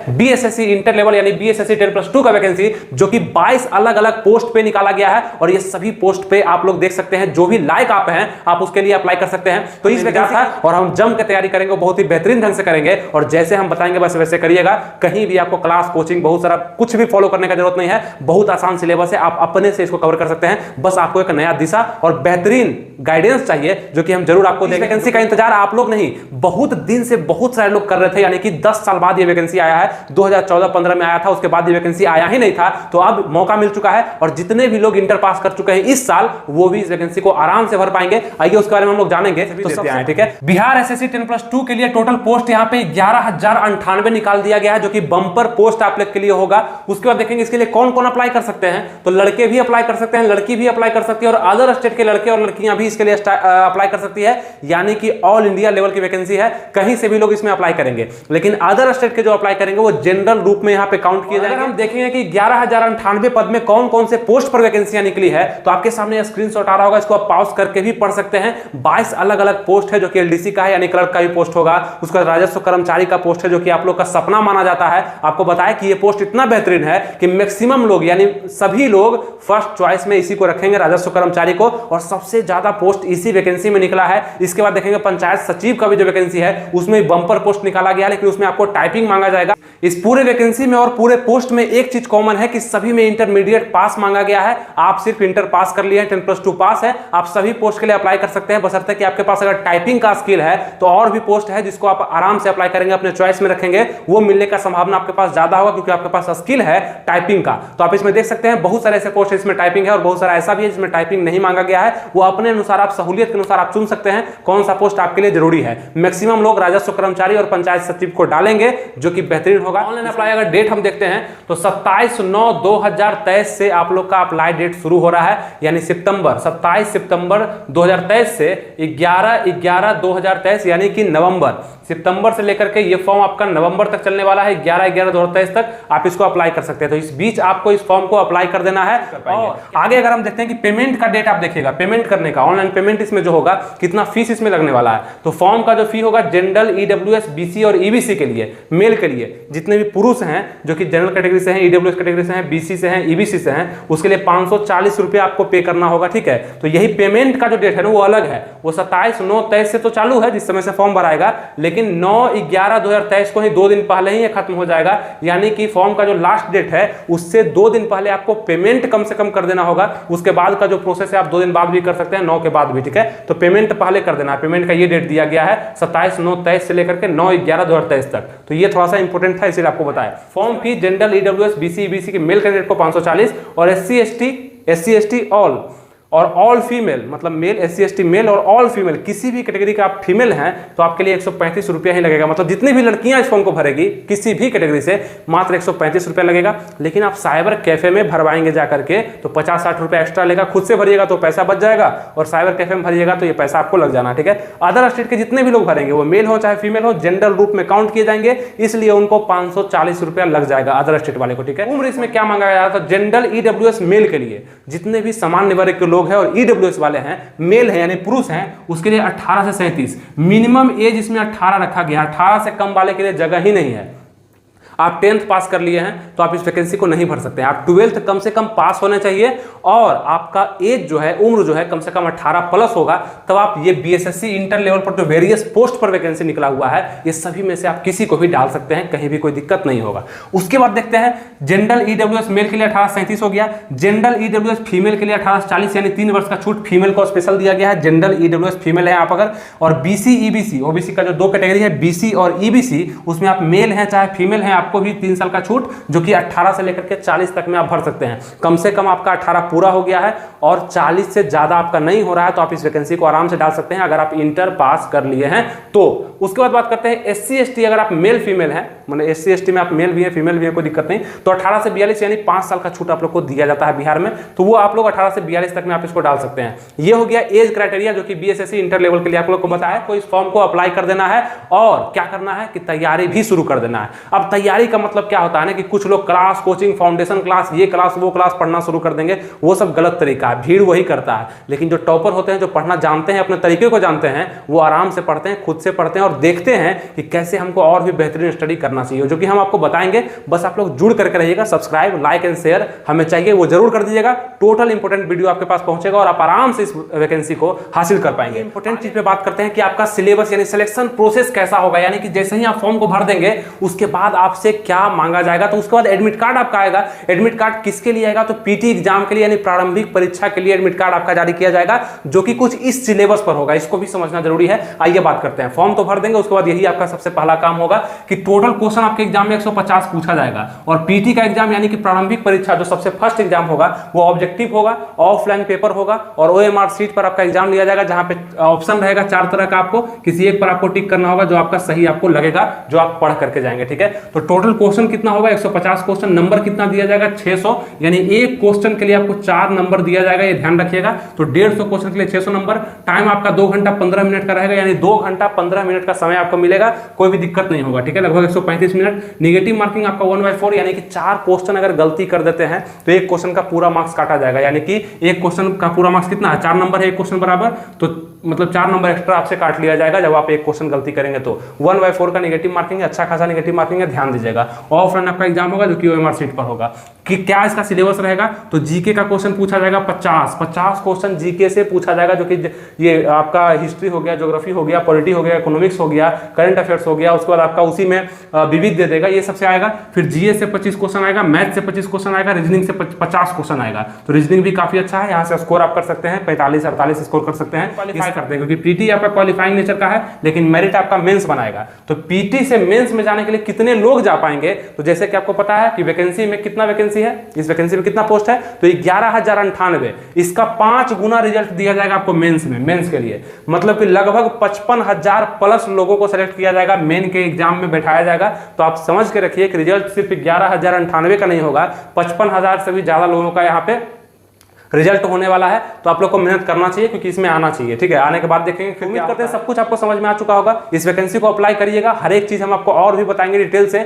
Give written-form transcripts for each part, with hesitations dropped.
BSSC inter level यानी BSSC 10+2 का vacancy, जो कि 22 अलग अलग पोस्ट पे निकाला गया है। और ये सभी पोस्ट पे आप लोग देख सकते हैं, जो भी लायक आप हैं आप उसके लिए अप्लाई कर सकते हैं। तो इस वैकेंसी था और हम जम के तैयारी करेंगे, बहुत ही बेहतरीन ढंग से करेंगे और जैसे हम बताएंगे बस वैसे करिएगा। कहीं भी आपको क्लास कोचिंग बहुत सारा कुछ भी फॉलो करने का जरूरत नहीं है, बहुत आसान सिलेबस है, आप अपने से इसको कवर कर सकते हैं। बस आपको एक नया दिशा और बेहतरीन गाइडेंस चाहिए, जो कि हम जरूर आपको देंगे। वैकेंसी का इंतजार आप लोग नहीं, बहुत दिन से बहुत सारे लोग कर रहे थे, यानी कि 10 साल बाद ये वैकेंसी आया है। 2014-15 में आया था, उसके बाद ये वैकेंसी आया ही नहीं था। तो अब मौका मिल चुका है और जितने भी लोग इंटर पास कर चुके हैं इस साल, वो भी इस वैकेंसी को आराम से भर पाएंगे। आइए उसके बारे में हम लोग जानेंगे। तो सबसे आए, ठीक है, बिहार एसएससी 10+2 के लिए टोटल पोस्ट यहाँ पे 11,098 निकाल दिया गया है, जो कि बंपर पोस्ट आप लोग के लिए होगा। उसके बाद देखेंगे इसके लिए कौन कौन अप्लाई कर सकते हैं। तो लड़के भी अप्लाई कर सकते हैं, लड़की भी अप्लाई कर सकती है और अदर स्टेट के लड़के और लड़कियां भी इसके लिए अप्लाई कर सकती है। यानी कि ऑल इंडिया लेवल की वैकेंसी है, कहीं से भी लोग इसमें अप्लाई करेंगे। लेकिन अदर स्टेट के जो अप्लाई करेंगे वो जनरल रूप में यहाँ पे काउंट किए जाएंगे। हम देखेंगे कि 11,098 पद में कौन कौन से पोस्ट पर वैकेंसियां निकली है, तो आपके सामने स्क्रीनशॉट आ रहा होगा, इसको आप पॉज करके भी पढ़ सकते हैं। 22 अलग अलग पोस्ट है, जो कि एलडीसी का है यानी क्लर्क का भी पोस्ट होगा। उसका राजस्व कर्मचारी का पोस्ट है, जो कि आप लोग का सपना माना जाता है। आपको बताया कि ये पोस्ट इतना बेहतरीन है कि मैक्सिमम लोग यानी सभी लोग फर्स्ट चॉइस में इसी को रखेंगे, राजस्व कर्मचारी को, और सबसे ज्यादा पोस्ट इसी वैकेंसी में निकला है। इसके बाद देखेंगे पंचायत सचिव का भी जो वैकेंसी है उसमें बंपर पोस्ट निकाला गया, लेकिन उसमें आपको टाइपिंग मांगा जाएगा। इस पूरे वैकेंसी में और पूरे पोस्ट में एक चीज कॉमन है कि सभी में इंटरमीडिएट पास मांगा गया है। आप सिर्फ इंटर पास कर लिए हैं, 10+2 पास है, आप सभी पोस्ट के लिए अप्लाई कर सकते हैं, बशर्ते कि आपके पास अगर टाइपिंग का स्किल है। तो और भी पोस्ट है जिसको आप आराम से अप्लाई करेंगे, अपने चॉइस में रखेंगे, वो मिलने का संभावना आपके पास ज्यादा होगा, क्योंकि आपके पास स्किल है टाइपिंग का। तो आप इसमें देख सकते हैं बहुत सारे ऐसे पोस्ट इसमें टाइपिंग है और बहुत सारा ऐसा भी है जिसमें टाइपिंग नहीं मांगा गया है। वो अपने अनुसार आप सहूलियत के अनुसार आप चुन सकते हैं कौन सा पोस्ट आपके लिए जरूरी है। मैक्सिमम लोग राजस्व कर्मचारी और पंचायत सचिव को डालेंगे, जो कि बेहतरीन होगा। ऑनलाइन अप्लाई अगर डेट हम देखते हैं तो 27/9/2023 से आप लोग का अप्लाई डेट शुरू हो रहा है, यानी 27 सितंबर 2023 से 11/11/2023 यानी कि नवंबर, सितंबर से लेकर के ये फॉर्म आपका नवंबर तक चलने वाला है। 11/11/2023 तक आप इसको अप्लाई कर सकते हैं। तो इस बीच आपको इस फॉर्म को अप्लाई कर देना है। और आगे अगर हम देखते हैं कि पेमेंट का डेट आप देखिएगा, पेमेंट करने का ऑनलाइन पेमेंट इसमें जो होगा, कितना फीस इसमें लगने वाला है। तो फॉर्म का जो फी होगा जनरल, ईडब्ल्यूएस, बीसी और ईबीसी के लिए, मेल के लिए, जितने भी पुरुष हैं जो कि जनरल कैटेगरी से हैं, ईडब्ल्यूएस कैटेगरी से हैं, बीसी से हैं, ईबीसी से हैं, उसके लिए 540 रुपये आपको पे करना होगा, ठीक है। तो यही पेमेंट का जो डेट है ना वो अलग है, वो 27/9/23 से तो चालू है जिस समय से फॉर्म भराएगा, लेकिन 9/11/2023 को ही 2 दिन पहले ही ये खत्म हो जाएगा। यानी कि फॉर्म का जो लास्ट डेट है उससे 2 दिन पहले आपको पेमेंट कम से कम कर देना होगा। उसके बाद का जो प्रोसेस है आप 2 दिन बाद भी कर सकते हैं, 9 के बाद भी, ठीक है। तो पेमेंट पहले कर देना है। पेमेंट का ये डेट दिया गया है 27/9/23 से लेकर के 9/11/2023 तक। तो ये थोड़ा सा इंपॉर्टेंट था, इसलिए आपको बताया। Form fee general, EWS, BC, EBC के मेल कैंडिडेट को 540 और एससी एसटी ऑल और ऑल फीमेल, मतलब मेल, एससी एसटी मेल और ऑल फीमेल, किसी भी कैटेगरी का आप फीमेल हैं तो आपके लिए 135 रुपया ही लगेगा। मतलब जितनी भी लड़कियां इस फॉर्म को भरेगी किसी भी कैटेगरी से, मात्र 135 रुपया लगेगा। लेकिन आप साइबर कैफे में भरवाएंगे जाकर के तो 50-60 रुपया एक्स्ट्रा लेगा। खुद से भरिएगा तो पैसा बच जाएगा और साइबर कैफे में भरिएगा तो ये पैसा आपको लग जाना, ठीक है। अदर स्टेट के जितने भी लोग भरेंगे, वो मेल हो चाहे फीमेल हो, जनरल रूप में काउंट किए जाएंगे, इसलिए उनको 540 रुपया लग जाएगा अदर स्टेट वाले को, ठीक है। उम्र इसमें क्या मांगा गया था, जनरल, ईडब्ल्यूएस मेल के लिए जितने भी सामान्य वर्ग के लोग हैं और ईडब्ल्यूएस वाले हैं, मेल है यानी पुरुष हैं, उसके लिए 18 से 37 मिनिमम एज इसमें 18 रखा गया। 18 से कम वाले के लिए जगह ही नहीं है। आप 10th पास कर लिए हैं तो आप इस वैकेंसी को नहीं भर सकते हैं। आप 12th कम से कम पास होने चाहिए और आपका एज जो है, उम्र जो है कम से कम 18 प्लस होगा, तब आप ये बीएसएससी इंटर लेवल पर जो वेरियस पोस्ट पर वैकेंसी निकला हुआ है, ये सभी में से आप किसी को भी डाल सकते हैं, कहीं भी कोई दिक्कत नहीं होगा। उसके बाद देखते हैं जनरल ईडब्ल्यूएस मेल के लिए 18 से 37 हो गया। जनरल ईडब्ल्यूएस फीमेल के लिए 18 से 40 यानी 3 वर्ष का छूट फीमेल को स्पेशल दिया गया है। जनरल ईडब्ल्यूएस फीमेल है आप अगर, और बीसी, ईबीसी, ओबीसी का जो 2 कैटेगरी है, बीसी और ईबीसी, उसमें आप मेल हैं चाहे फीमेल हैं, आपको भी 3 साल का छूट, जो कि 18 से लेकर के 40 तक में आप भर सकते हैं। कम से कम आपका 18 पूरा हो गया है और 40 से ज्यादा आपका नहीं हो रहा है तो आप इस वैकेंसी को आराम से डाल सकते हैं अगर आप इंटर पास कर लिए हैं तो। उसके बाद बात करते हैं एससी एसटी, अगर आप मेल फीमेल हैं, मतलब एससी एसटी में आप मेल भी है फीमेल भी है, कोई दिक्कत नहीं, तो 18 से 42 यानी 5 साल का छूट आप लोग को दिया जाता है बिहार में, तो वो आप लोग 18 से 42 तक में आप इसको डाल सकते हैं। ये हो गया एज क्राइटेरिया, जो कि बीएसएससी इंटर लेवल के लिए आप लोग को बताया। तो इस फॉर्म को अप्लाई कर देना है और क्या करना है कि तैयारी भी शुरू कर देना है। अब तैयारी तैयारी का मतलब क्या होता है ना कि कुछ लोग क्लास, कोचिंग, फाउंडेशन क्लास, ये क्लास, वो क्लास पढ़ना शुरू कर देंगे, वो सब गलत तरीका है, भीड़ वही करता है। लेकिन जो टॉपर होते हैं, जो पढ़ना जानते हैं, अपने तरीके को जानते हैं, वो आराम से पढ़ते हैं, खुद से पढ़ते हैं और देखते हैं कि कैसे हमको और भी बेहतरीन स्टडी करना चाहिए, जो कि हम आपको बताएंगे। बस आप लोग जुड़ करके रहिएगा, सब्सक्राइब, लाइक एंड शेयर हमें चाहिए, वो जरूर कर दीजिएगा। टोटल इंपोर्टेंट वीडियो आपके पास पहुंचेगा और आप आराम से इस वैकेंसी को हासिल कर पाएंगे। इंपोर्टेंट चीज पे बात करते हैं कि आपका सिलेबस यानी सिलेक्शन प्रोसेस कैसा होगा, यानी कि जैसे ही आप फॉर्म को भर देंगे उसके बाद आपसे क्या मांगा जाएगा। तो उसके बाद एडमिट कार्ड आपका आएगा। एडमिट कार्ड किसके लिए आएगा? तो पीटी एग्जाम के लिए यानी प्रारंभिक परीक्षा के लिए एडमिट कार्ड आपका जारी किया जाएगा, जो कि कुछ इस सिलेबस पर होगा। इसको भी समझना जरूरी है। आइए बात करते हैं। फॉर्म तो भर देंगे, उसके बाद यही आपका सबसे पहला काम होगा कि टोटल क्वेश्चन आपके एग्जाम में 150 पूछा जाएगा। और पीटी का एग्जाम यानी कि प्रारंभिक परीक्षा जो सबसे फर्स्ट एग्जाम होगा वो ऑब्जेक्टिव होगा, ऑफलाइन पेपर होगा और ओएमआर सीट पर आपका एग्जाम लिया जाएगा, जहां पे ऑप्शन रहेगा 4 तरह का। आपको किसी एक पर आपको टिक करना होगा जो आपका सही आपको लगेगा, जो आप पढ़ करके जाएंगे। ठीक है, तो टोटल क्वेश्चन कितना होगा? 150 क्वेश्चन। नंबर कितना दिया जाएगा? 600, यानी एक क्वेश्चन के लिए आपको 4 नंबर दिया जाएगा, ये ध्यान रखिएगा। तो 150 क्वेश्चन के लिए 600 नंबर। टाइम आपका 2 घंटा 15 मिनट का रहेगा, यानी 2 घंटा 15 मिनट का समय आपको मिलेगा, कोई भी दिक्कत नहीं होगा। ठीक है, लगभग 135 मिनट। नेगेटिव मार्किंग आपका 1/4, यानी कि 4 क्वेश्चन अगर गलती कर देते हैं तो एक क्वेश्चन का पूरा मार्क्स काटा जाएगा, यानी कि एक क्वेश्चन का पूरा मार्क्स कितना है? 4 नंबर है एक क्वेश्चन बराबर, तो मतलब 4 नंबर एक्स्ट्रा आपसे काट लिया जाएगा जब आप एक क्वेश्चन गलती करेंगे। तो 1/4 का नेगेटिव मार्किंग है, अच्छा खासा नेगेटिव मार्किंग है, ध्यान दीजिएगा। ऑफलाइन आपका एग्जाम होगा जो कि ओएमआर सीट पर होगा। कि क्या इसका सिलेबस रहेगा? तो जीके का क्वेश्चन पूछा जाएगा 50 क्वेश्चन जीके से पूछा जाएगा, जो कि ये आपका हिस्ट्री हो गया, ज्योग्राफी हो गया, पॉलिटी हो गया, इकोनॉमिक्स हो गया, करंट अफेयर्स हो गया। उसके बाद आपका उसी में विविध दे देगा, ये सबसे आएगा। फिर जीएस से 25 क्वेश्चन आएगा, मैथ से 25 क्वेश्चन आएगा, रीजनिंग से 50 क्वेश्चन आएगा। तो रीजनिंग भी काफी अच्छा है, यहाँ से स्कोर आप कर सकते हैं 45-48 स्कोर कर सकते हैं, क्वालिफाई करते हैं, क्योंकि पीटी आपका क्वालिफाइंग नेचर का है, लेकिन मेरिट आपका मेंस बनाएगा। तो पीटी से मेंस में जाने के लिए कितने लोग जा पाएंगे? तो जैसे कि आपको पता है कि वैकेंसी में कितना वैकेंसी है, इस वैकेंसी में कितना पोस्ट है? तो 11,098। इसका 5 गुना रिजल्ट दिया जाएगा आपको मेंस में, मेंस के लिए। मतलब कि लगभग 55,000 प्लस लोगों को सेलेक्ट किया जाएगा, मेन के एग्जाम में बैठाया जाएगा। तो आप समझ के रखिए कि रिजल्ट सिर्फ 11,098 का नहीं होगा, 55,000 से भी ज्यादा लोगों का यहाँ पे रिजल्ट होने वाला है। तो आप लोग को मेहनत करना चाहिए, क्योंकि इसमें आना चाहिए। ठीक है, आने के बाद देखेंगे। फिर उम्मीद करते हैं सब कुछ आपको समझ में आ चुका होगा। इस वैकेंसी को अप्लाई करिएगा, हर एक चीज हम आपको और भी बताएंगे डिटेल से।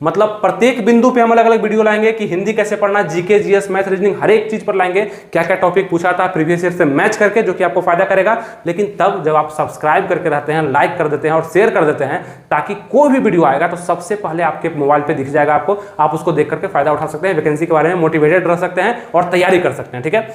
मतलब प्रत्येक बिंदु पे हम अलग अलग वीडियो लाएंगे कि हिंदी कैसे पढ़ना, जीके, जीएस, मैथ, रीजनिंग, हर एक चीज पर लाएंगे। क्या क्या टॉपिक पूछा था प्रीवियस ईयर से मैच करके, जो कि आपको फायदा करेगा। लेकिन तब जब आप सब्सक्राइब करके रहते हैं, लाइक कर देते हैं और शेयर कर देते हैं, ताकि कोई भी वीडियो आएगा तो सबसे पहले आपके मोबाइल पे दिख जाएगा आपको, आप उसको देख करके फायदा उठा सकते हैं, वैकेंसी के बारे में मोटिवेटेड रह सकते हैं और तैयारी कर सकते हैं। ठीक है।